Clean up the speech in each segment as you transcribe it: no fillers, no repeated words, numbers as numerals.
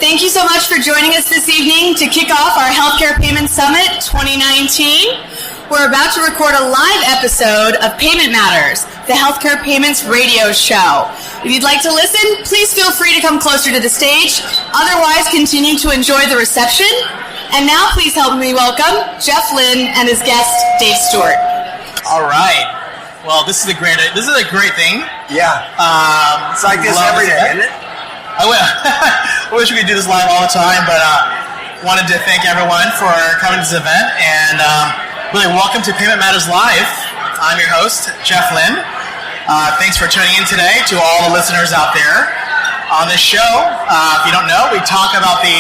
Thank you so much for joining us this evening to kick off our Healthcare Payments Summit 2019. We're about to record a live episode of Payment Matters, the Healthcare Payments radio show. If you'd like to listen, please feel free to come closer to the stage. Otherwise, continue to enjoy the reception. And now please help me welcome Jeff Lin and his guest, Dave Stewart. All right. Well, this is a great thing. Yeah. It's like this every day, isn't it? I wish we could do this live all the time, but wanted to thank everyone for coming to this event, and really welcome to Payment Matters Live. I'm your host, Jeff Lin. Thanks for tuning in today to all the listeners out there. On this show, if you don't know, we talk about the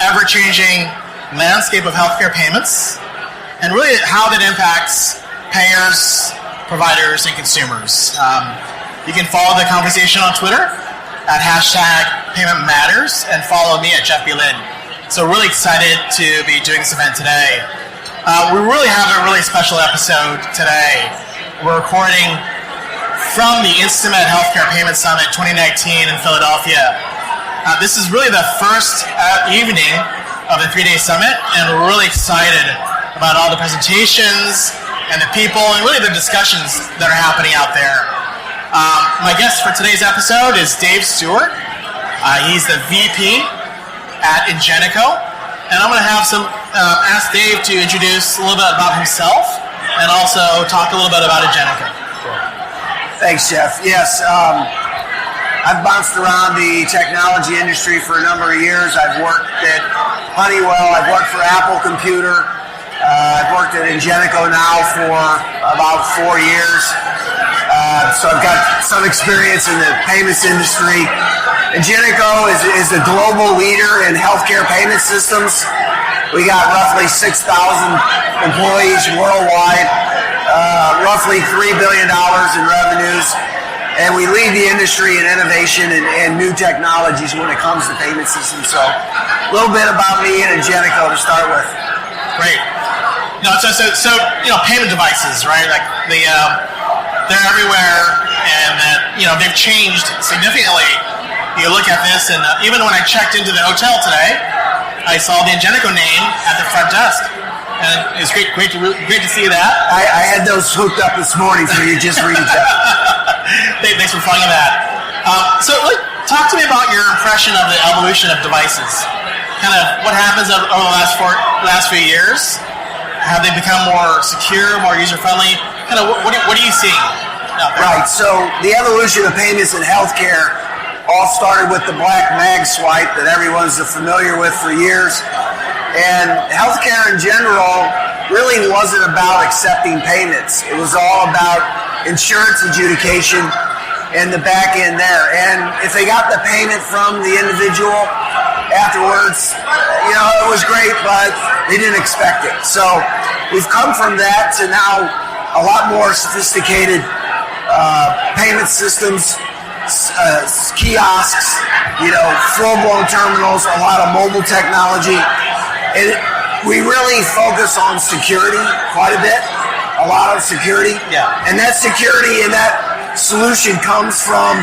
ever-changing landscape of healthcare payments and really how that impacts payers, providers, and consumers. You can follow the conversation on Twitter at #PaymentMatters and follow me at Jeff Lin. So really excited to be doing this event today. We really have a really special episode today. We're recording from the InstaMed Healthcare Payments Summit 2019 in Philadelphia. This is really the first evening of the 3-day summit, and we're really excited about all the presentations and the people and really the discussions that are happening out there. My guest for today's episode is Dave Stewart. He's the VP at Ingenico, and I'm going to have ask Dave to introduce a little bit about himself and also talk a little bit about Ingenico. Thanks, Jeff. Yes, I've bounced around the technology industry for a number of years. I've worked at Honeywell. I've worked for Apple Computer. I've worked at Ingenico now for about 4 years. So I've got some experience in the payments industry. Ingenico is the global leader in healthcare payment systems. We got roughly 6,000 employees worldwide, roughly $3 billion in revenues, and we lead the industry in innovation and new technologies when it comes to payment systems. So a little bit about me and Ingenico to start with. Great. No, so payment devices, right? Like they're everywhere, and they've changed significantly. You look at this, and even when I checked into the hotel today, I saw the Ingenico name at the front desk, and it was great to see that. I had those hooked up this morning for you. Just read it. Thanks for finding that. So, talk to me about your impression of the evolution of devices. Kind of what happens over the last few years. Have they become more secure, more user-friendly? Kind of what are you seeing out there? Right. So the evolution of payments in healthcare all started with the black mag swipe that everyone's familiar with for years. And healthcare in general really wasn't about accepting payments. It was all about insurance adjudication and the back end there. And if they got the payment from the individual afterwards, it was great, but they didn't expect it. So we've come from that to now a lot more sophisticated payment systems, kiosks, full-blown terminals, a lot of mobile technology. And we really focus on security quite a bit, a lot of security. Yeah. And that security and that solution comes from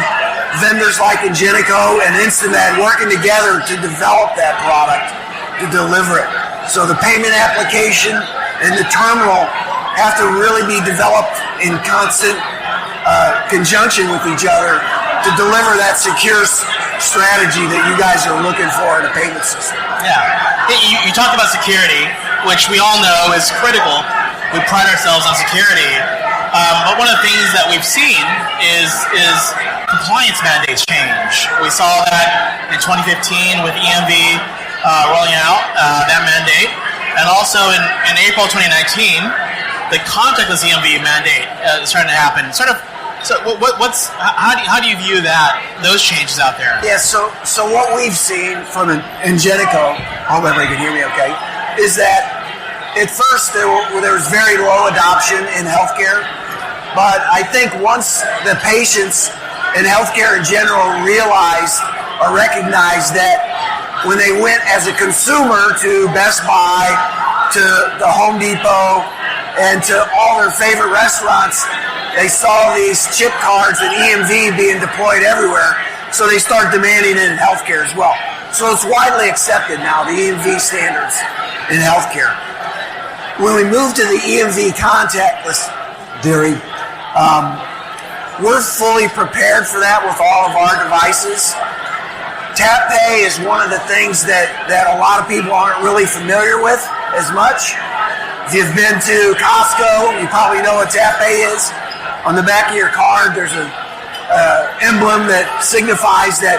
vendors like Ingenico and InstaMed working together to develop that product, to deliver it. So the payment application and the terminal have to really be developed in constant conjunction with each other to deliver that secure strategy that you guys are looking for in a payment system. Yeah. You talked about security, which we all know is critical. We pride ourselves on security. But one of the things that we've seen is compliance mandates change. We saw that in 2015 with EMV rolling out that mandate. And also in April 2019, the contactless EMV mandate is starting to happen. So how do you view those changes out there? Yeah, so what we've seen from Ingenico, I hope everybody can hear me okay, is that at first there was very low adoption in healthcare, but I think once the patients in healthcare in general realized or recognized that when they went as a consumer to Best Buy, to the Home Depot, and to all their favorite restaurants, they saw these chip cards and EMV being deployed everywhere, so they start demanding it in healthcare as well. So it's widely accepted now, the EMV standards in healthcare. When we moved to the EMV contactless theory, we're fully prepared for that with all of our devices. Tap pay is one of the things that a lot of people aren't really familiar with as much. If you've been to Costco, you probably know what tap pay is. On the back of your card, there's an emblem that signifies that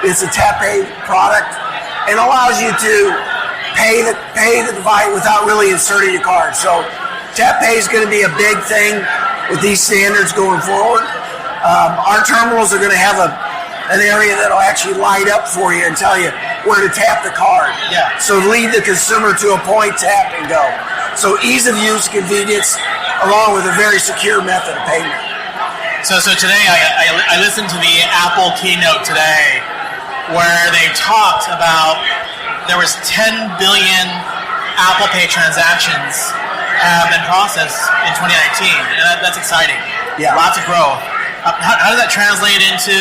it's a tap pay product and allows you to pay the device without really inserting your card. So tap pay is going to be a big thing with these standards going forward. Our terminals are going to have an area that'll actually light up for you and tell you where to tap the card. Yeah. So lead the consumer to a point, tap, and go. So ease of use, convenience, along with a very secure method of payment. So today I listened to the Apple keynote today where they talked about there was 10 billion Apple Pay transactions have been processed in 2019, and that's exciting. Yeah. Lots of growth. How does that translate into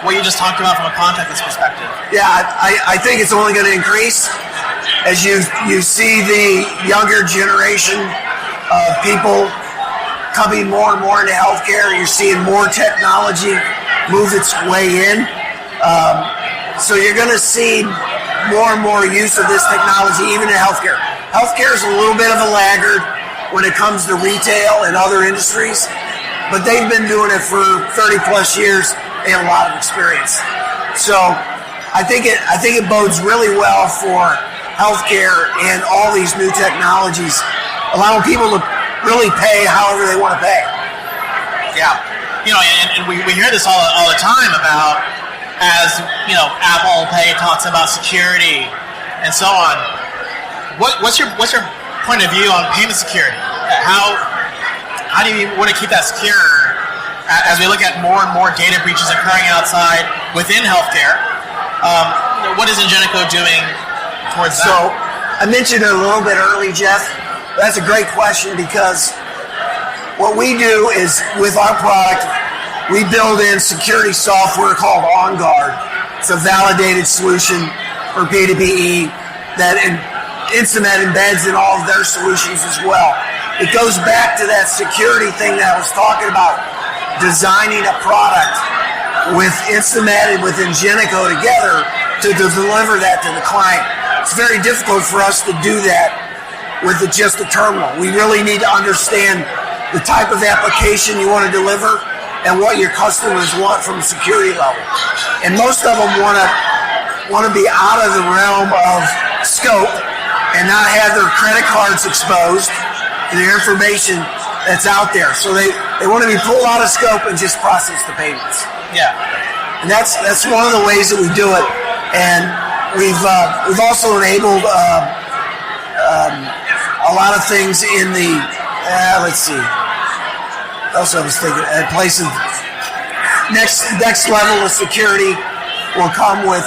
what you just talked about from a contactless perspective? Yeah, I think it's only going to increase as you see the younger generation of people coming more and more into healthcare. You're seeing more technology move its way in. So you're going to see more and more use of this technology even in healthcare. Healthcare is a little bit of a laggard when it comes to retail and other industries. But they've been doing it for 30 plus years. They have a lot of experience. So I think it bodes really well for healthcare and all these new technologies, allowing people to really pay however they want to pay. Yeah. And we hear this all the time about, as Apple Pay talks about security and so on. What's your point of view on payment security? How do you want to keep that secure as we look at more and more data breaches occurring outside within healthcare? What is Ingenico doing towards that? So I mentioned it a little bit early, Jeff. That's a great question because what we do is with our product, we build in security software called OnGuard. It's a validated solution for P2P that InstaMed embeds in all of their solutions as well. It goes back to that security thing that I was talking about, designing a product with InstaMed and with Ingenico together to deliver that to the client. It's very difficult for us to do that with just a terminal. We really need to understand the type of application you want to deliver and what your customers want from a security level. And most of them want to be out of the realm of scope and not have their credit cards exposed, the information that's out there. So they want to be pulled out of scope and just process the payments. Yeah. And that's one of the ways that we do it. And we've also enabled a lot of things in the let's see. Also, I was thinking a place of next level of security will come with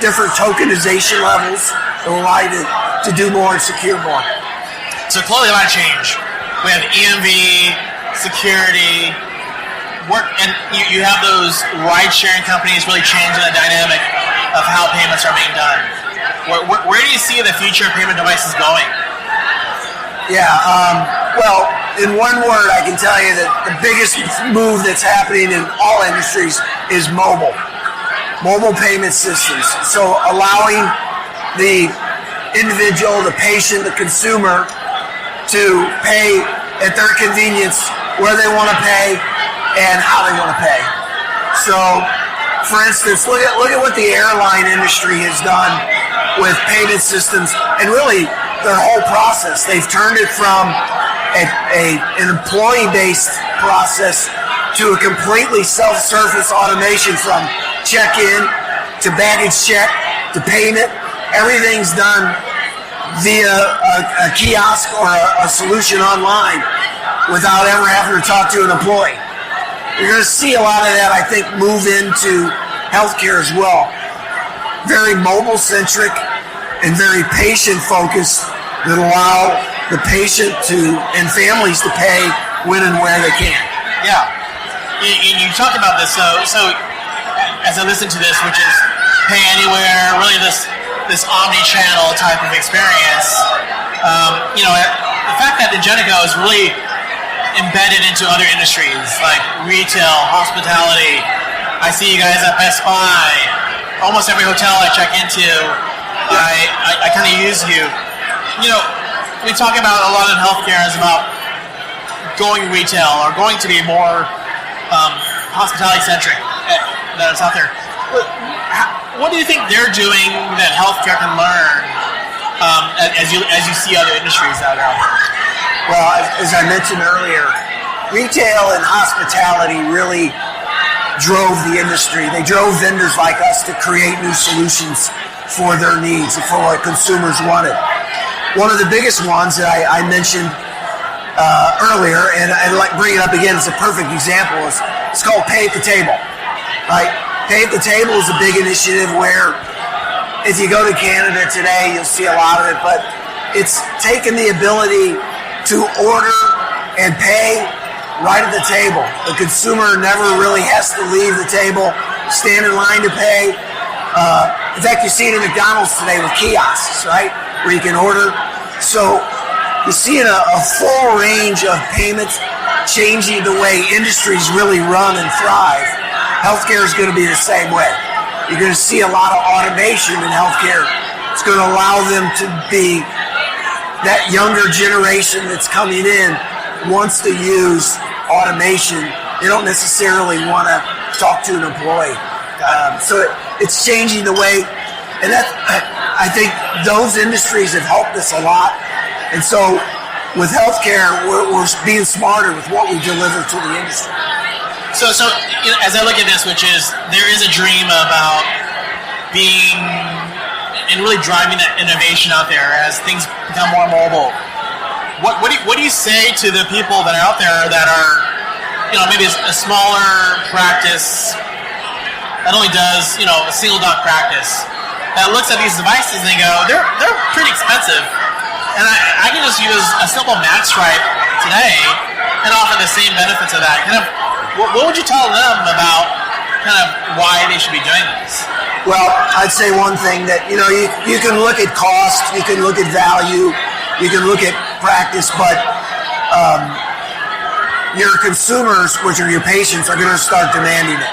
different tokenization levels that will allow you to do more and secure more. So clearly a lot of change. We have EMV, security, work, and you have those ride-sharing companies really changing the dynamic of how payments are being done. Where do you see the future of payment devices going? Yeah, well, in one word, I can tell you that the biggest move that's happening in all industries is mobile payment systems. So allowing the individual, the patient, the consumer to pay at their convenience where they want to pay and how they want to pay. So, for instance, look at what the airline industry has done with payment systems and really their whole process. They've turned it from an employee-based process to a completely self-service automation, from check-in to baggage check to payment. Everything's done via a kiosk or a solution online without ever having to talk to an employee. You're going to see a lot of that, I think, move into healthcare as well. Very mobile-centric and very patient-focused that allow the patient and families to pay when and where they can. Yeah. You talked about this, so as I listen to this, which is pay anywhere, really this omni-channel type of experience. The fact that Ingenico is really embedded into other industries like retail, hospitality. I see you guys at Best Buy. Almost every hotel I check into, I kind of use you. We talk about a lot in healthcare is about going retail or going to be more hospitality centric that is out there. What do you think they're doing that healthcare can learn as you see other industries that are out there? Well, as I mentioned earlier, retail and hospitality really drove the industry. They drove vendors like us to create new solutions for their needs and for what consumers wanted. One of the biggest ones that I mentioned earlier, and I'd like to bring it up again as a perfect example, it's called Pay at the Table. Right? Pay at the Table is a big initiative where if you go to Canada today, you'll see a lot of it, but it's taken the ability to order and pay right at the table. The consumer never really has to leave the table, stand in line to pay. In fact, you see it at McDonald's today with kiosks, right, where you can order. So you're seeing a full range of payments changing the way industries really run and thrive. Healthcare is going to be the same way. You're going to see a lot of automation in healthcare. It's going to allow them to be that younger generation that's coming in wants to use automation. They don't necessarily want to talk to an employee. So it's changing the way, and I think those industries have helped us a lot. And so with healthcare, we're being smarter with what we deliver to the industry. So as I look at this, which is there is a dream about being and really driving that innovation out there as things become more mobile. What do you say to the people that are out there that are, maybe a smaller practice that only does, a single doc practice that looks at these devices and they go, they're pretty expensive, and I can just use a simple MagStripe today and offer the same benefits of that. Kind of, what would you tell them about kind of why they should be doing this? Well, I'd say one thing that, you can look at cost, you can look at value, you can look at practice, but your consumers, which are your patients, are going to start demanding it.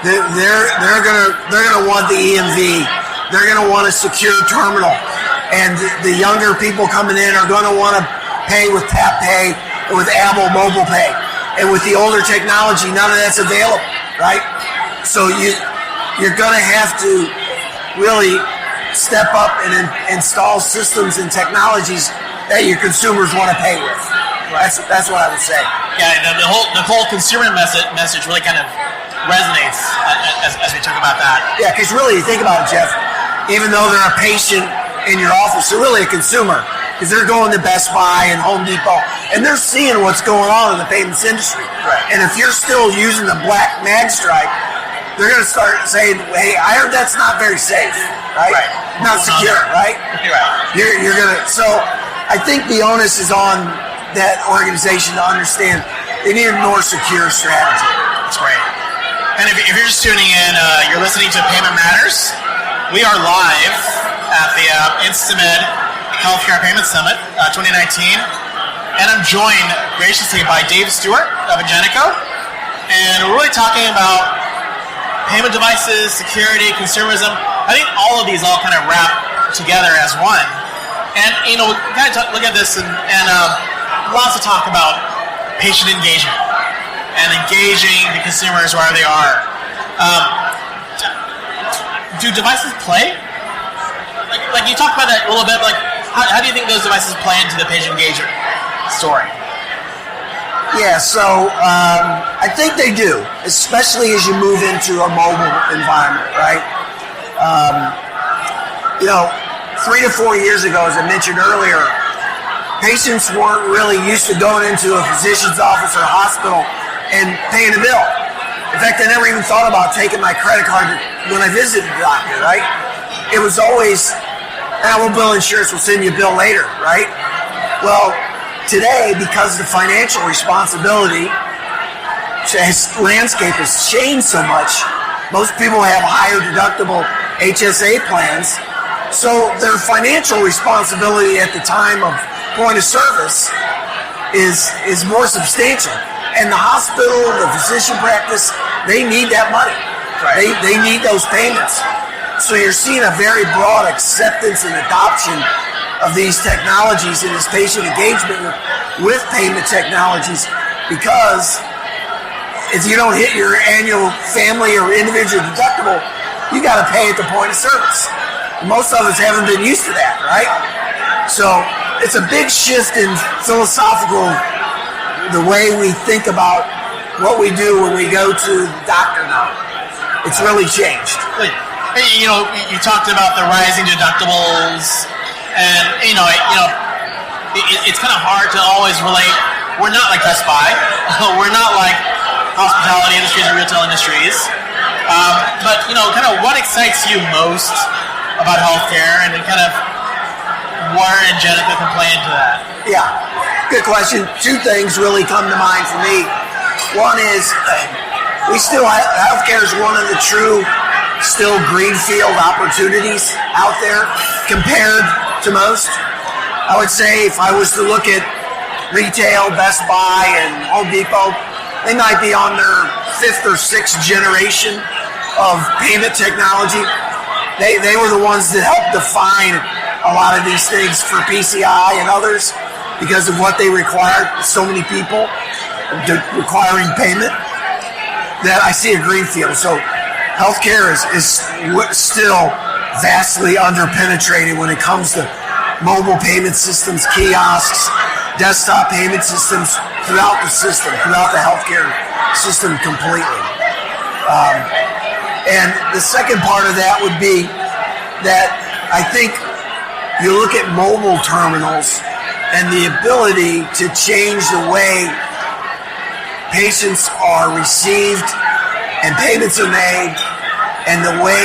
They're going to want the EMV. They're going to want a secure terminal. And the younger people coming in are going to want to pay with Tap Pay or with Apple Mobile Pay. And with the older technology, none of that's available, right? So you're going to have to really step up and install systems and technologies that your consumers want to pay with. That's what I would say. Yeah, the whole consumer message really kind of resonates as we talk about that. Yeah, because really, you think about it, Jeff, even though they're a patient in your office, they're really a consumer because they're going to Best Buy and Home Depot, and they're seeing what's going on in the payments industry. Right. And if you're still using the black MagStripe, they're going to start saying, hey, I heard that's not very safe, right? Not secure, right? Right. You're going to, so I think the onus is on that organization to understand they need a more secure strategy. That's great. And if you're just tuning in, you're listening to Payment Matters. We are live at the InstaMed Healthcare Payments Summit 2019. And I'm joined graciously by Dave Stewart of Ingenico. And we're really talking about payment devices, security, consumerism. I think all of these all kind of wrap together as one. And, we kind of look at this and lots of talk about patient engagement and engaging the consumers where they are. Do devices play? Like you talked about that a little bit, like how do you think those devices play into the patient engagement story? Yeah, so I think they do, especially as you move into a mobile environment, right? 3 to 4 years ago, as I mentioned earlier, patients weren't really used to going into a physician's office or hospital and paying a bill. In fact, I never even thought about taking my credit card when I visited the doctor, right? It was always, we'll bill insurance, we'll send you a bill later, right? Well, today, because the financial responsibility landscape has changed so much, Most people have higher deductible HSA plans, so their financial responsibility at the time of point of service is more substantial. And the hospital, the physician practice, they need that money. Right. They need those payments. So you're seeing a very broad acceptance and adoption of these technologies and this patient engagement with payment technologies, because if you don't hit your annual family or individual deductible, you got to pay at the point of service. Most of us haven't been used to that, right? So it's a big shift in philosophical, the way we think about what we do when we go to the doctor now. It's really changed. Hey, you talked about the rising deductibles, and it's kind of hard to always relate. We're not like Best Buy. We're not like hospitality industries or retail industries. But kind of what excites you most about healthcare, and kind of where Ingenico can play into that? Yeah, good question. Two things really come to mind for me. One is healthcare is one of the true still greenfield opportunities out there compared to most. I would say if I was to look at retail, Best Buy and Home Depot, they might be on their 5th or 6th generation of payment technology. They were the ones that helped define a lot of these things for PCI and others because of what they required. So many people requiring payment that I see a greenfield. So healthcare is still vastly underpenetrated when it comes to mobile payment systems, kiosks, desktop payment systems throughout the system, throughout the healthcare system completely. And the second part of that would be that I think you look at mobile terminals and the ability to change the way patients are received and payments are made, and the way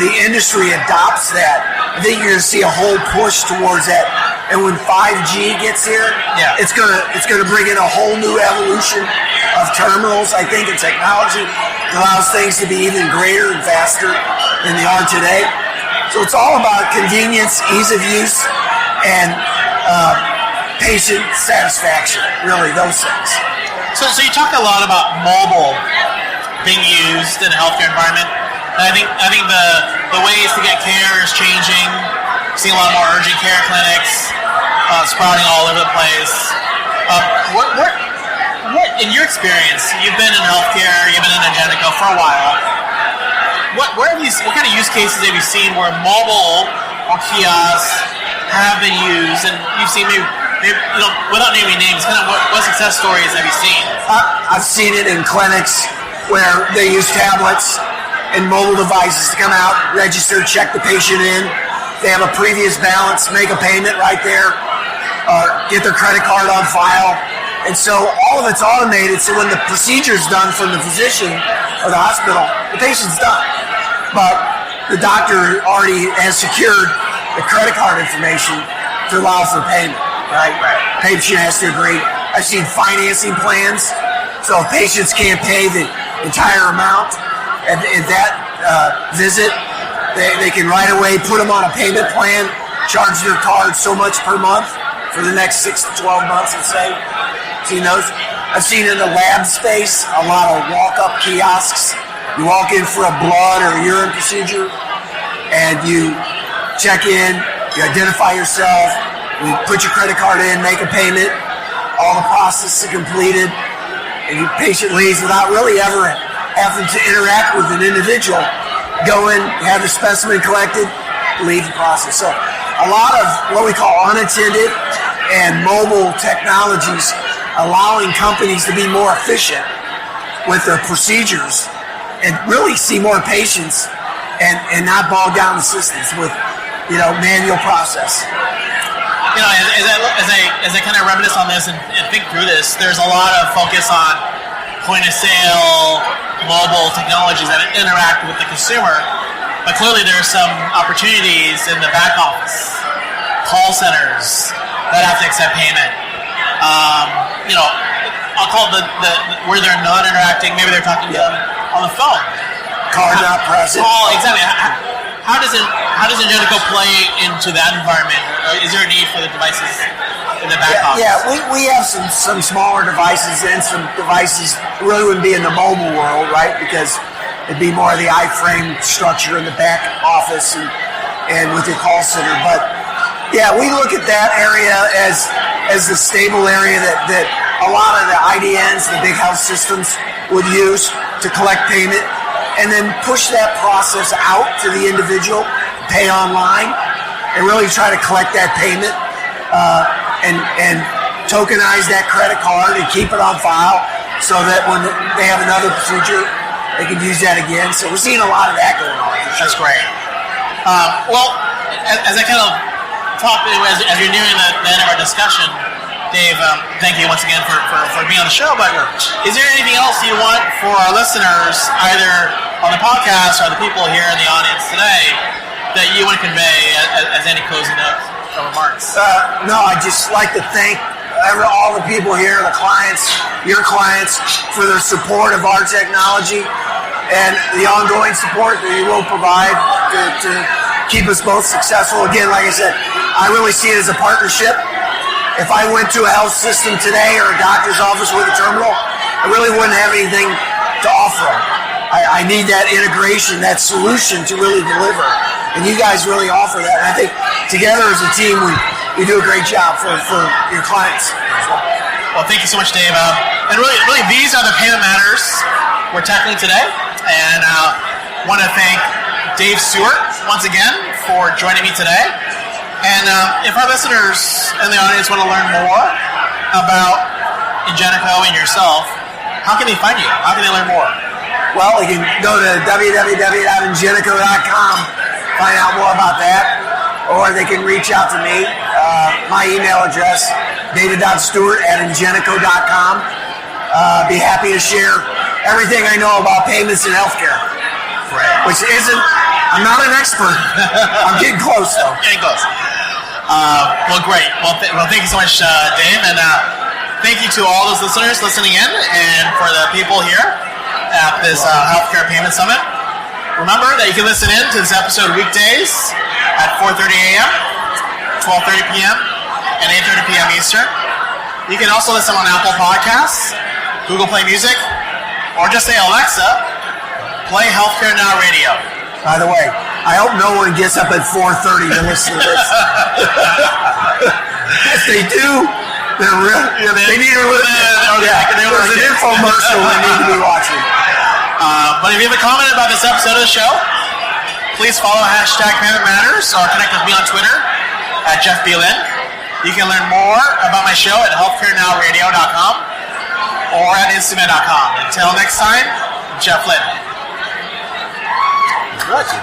the industry adopts that. I think you're going to see a whole push towards that. And when 5G gets here, it's gonna bring in a whole new evolution of terminals, I think, and technology. It allows things to be even greater and faster than they are today. So it's all about convenience, ease of use, and patient satisfaction, really, those things. So you talk a lot about mobile being used in a healthcare environment. And I think the ways to get care is changing. Seeing a lot more urgent care clinics sprouting all over the place. What in your experience? You've been in healthcare, you've been in Ingenico for a while. What kind of use cases have you seen where mobile or kiosks have been used, and you've seen maybe without naming names, kind of what success stories have you seen? I've seen it in clinics where they use tablets and mobile devices to come out, register, check the patient in. They have a previous balance, make a payment right there, get their credit card on file. And so all of it's automated, so when the procedure's done from the physician or the hospital, the patient's done. But the doctor already has secured the credit card information to allow for payment, right? Patient has to agree. I've seen financing plans, so if patients can't pay the entire amount at that visit, they can right away put them on a payment plan, charge their card so much per month for the next 6 to 12 months, let's say. Seen those? I've seen in the lab space a lot of walk-up kiosks. You walk in for a blood or urine procedure, and you check in, you identify yourself, you put your credit card in, make a payment, all the process is completed, and your patient leaves without really ever having to interact with an individual. Go in, have the specimen collected, leave the process. So a lot of what we call unattended and mobile technologies allowing companies to be more efficient with their procedures and really see more patients and not bog down the systems with manual process. As I kind of reminisce on this and think through this, there's a lot of focus on point of sale, mobile technologies that interact with the consumer, but clearly there are some opportunities in the back office, call centers that have to accept payment. I'll call it the where they're not interacting. Maybe they're talking to them on the phone. card not present. Oh, exactly. How does Ingenico play into that environment? Is there a need for the devices in the back office? Yeah, we have some smaller devices and some devices really wouldn't be in the mobile world, right? Because it'd be more of the iframe structure in the back office and with your call center. But yeah, we look at that area as the stable area that a lot of the IDNs, the big health systems, would use to collect payment, and then push that process out to the individual, pay online, and really try to collect that payment and tokenize that credit card and keep it on file so that when they have another procedure, they can use that again. So we're seeing a lot of that going on. That's great. Well, as I kind of talked, as you're nearing the end of our discussion, Dave, thank you once again for being on the show. But is there anything else you want for our listeners, either on the podcast or the people here in the audience today, that you want to convey as any closing notes or remarks? No, I'd just like to thank all the people here, the clients, your clients, for their support of our technology and the ongoing support that you will provide to keep us both successful. Again, like I said, I really see it as a partnership. If I went to a health system today or a doctor's office with a terminal, I really wouldn't have anything to offer them. I need that integration, that solution to really deliver. And you guys really offer that. And I think together as a team, we do a great job for your clients. Well, thank you so much, Dave. And really, these are the payment matters we're tackling today. And I want to thank Dave Stewart once again for joining me today. And if our listeners in the audience want to learn more about Ingenico and yourself, how can they find you? How can they learn more? Well, they can go to www.ingenico.com, find out more about that, or they can reach out to me. My email address, david.stewart@ingenico.com. Be happy to share everything I know about payments and healthcare. Great. Which I'm not an expert. I'm getting close, though. Getting close. Well, great. Well, thank you so much, Dave, and thank you to all those listeners listening in, and for the people here at this Healthcare Payments Summit. Remember that you can listen in to this episode weekdays at 4:30 a.m., 12:30 p.m., and 8:30 p.m. Eastern. You can also listen on Apple Podcasts, Google Play Music, or just say, Alexa, play Healthcare Now Radio. By the way, I hope no one gets up at 4:30 to listen to this. If they do, they're they need to listen. There's an infomercial they need to be watching. But if you have a comment about this episode of the show, please follow #PaymentMatters or connect with me on Twitter at Jeff Lin. You can learn more about my show at healthcarenowradio.com or at InstaMed.com. Until next time, Jeff Lin. Gotcha.